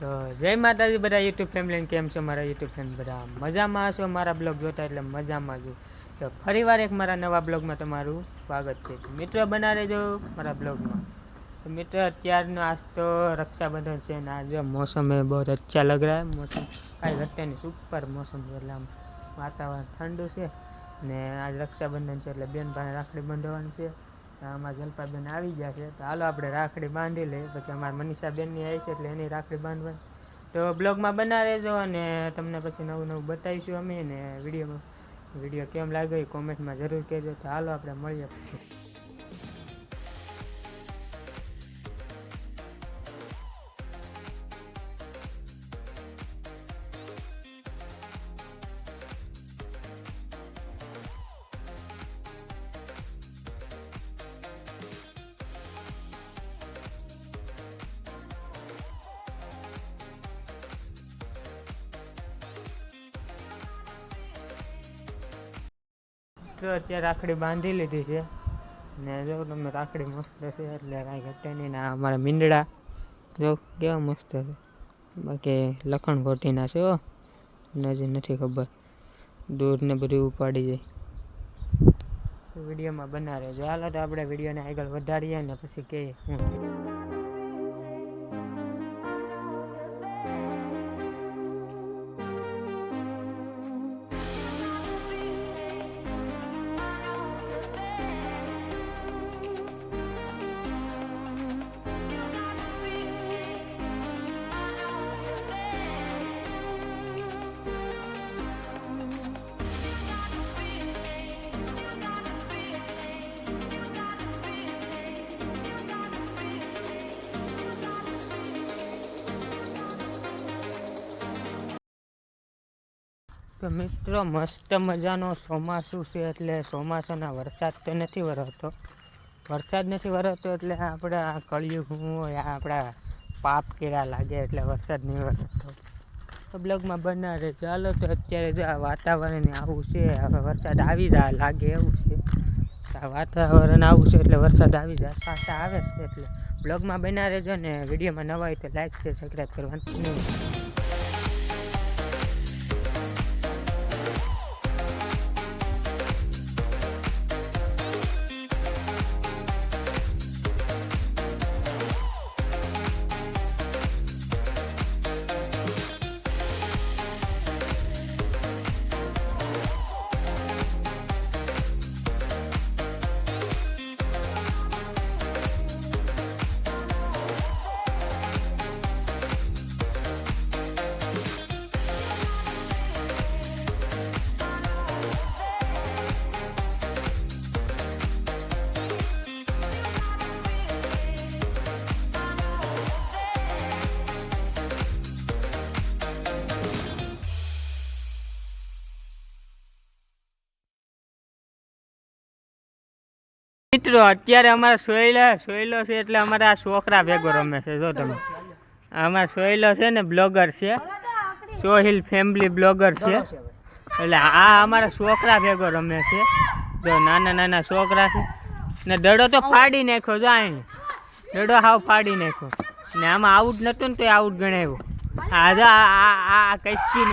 તો જય માતાજી બધા યુટ્યુબ ફેમિલી, કેમ છો મારા યુટ્યુબ ફેમિલી? બધા મજામાં હશો? મારા બ્લોગ જોતા એટલે મજામાં છું. તો ફરીવાર એક મારા નવા બ્લોગમાં તમારું સ્વાગત છે. મિત્રો બના રહેજો મારા બ્લોગમાં. તો મિત્રો અત્યારનો આજ તો રક્ષાબંધન છે ને आज मौसम है बहुत अच्छा लग रहा है. मौसम કાંઈ ઘટે નહીં, સુપર મોસમ છે. એટલે આમ વાતાવરણ ઠંડુ છે ને આજ રક્ષાબંધન છે એટલે બેન પાસે રાખડી બાંધવાની છે. અમારા જલપાબેન આવી ગયા છે, તો હાલો આપણે રાખડી બાંધી લઈએ. પછી અમારા મનીષાબેનની આવી છે એટલે એની રાખડી બાંધવાની. તો બ્લોગમાં બના રહેજો અને તમને પછી નવું નવું બતાવીશું અમે. ને વિડીયો કેમ લાગ્યો એ કોમેન્ટમાં જરૂર કહેજો. તો હાલો આપણે મળીએ પછી. તો અત્યારે રાખડી બાંધી લીધી છે ને જો તમે રાખડી મસ્ત છે એટલે કાંઈ ઘટે નહીં. ને અમારા મીંડળા જો કેવા મસ્ત છે, બાકી લખણ ખોટીના છે હો, ને હજી નથી ખબર. દૂર ને બધું ઉપાડી જાય. વિડીયોમાં બના રહેજો. હાલો તો આપણે વિડીયોને આગળ વધારીએ ને પછી કહીએ હું. તો મિત્રો મસ્ત મજાનો ચોમાસું છે એટલે ચોમાસાના વરસાદ તો નથી વરસતો. વરસાદ નથી વરસતો એટલે આપણે આ કળિયુગ હોય, આપણા પાપ કેળા લાગે એટલે વરસાદ નહીં વરસતો. તો બ્લોગમાં બના રહે. ચાલો તો અત્યારે જો આ વાતાવરણ આવું છે, હવે વરસાદ આવી જાય લાગે એવું છે. આ વાતાવરણ આવું છે એટલે વરસાદ આવી જાય, સાથે આવે છે. એટલે બ્લોગમાં બના રહેજો ને વિડીયોમાં નવા હોય તો લાઈક છે, સબસ્ક્રાઈબ કરવાનું નહીં. મિત્રો અત્યારે અમારા સોયલો છે એટલે અમારા આ છોકરા ભેગો રમે છે. જો તમે અમારા સોયલો છે ને બ્લોગર છે, સોહિલ ફેમિલી બ્લોગર છે. એટલે આ અમારા છોકરા ભેગો રમે છે. જો નાના નાના છોકરા છે ને દડો તો ફાડી નાખ્યો. જો આને દડો હાવ ફાડી નાખ્યો ને આમાં આઉટ નહોતું ને તો આઉટ ગણાવ્યો. આ કઈ સ્કીન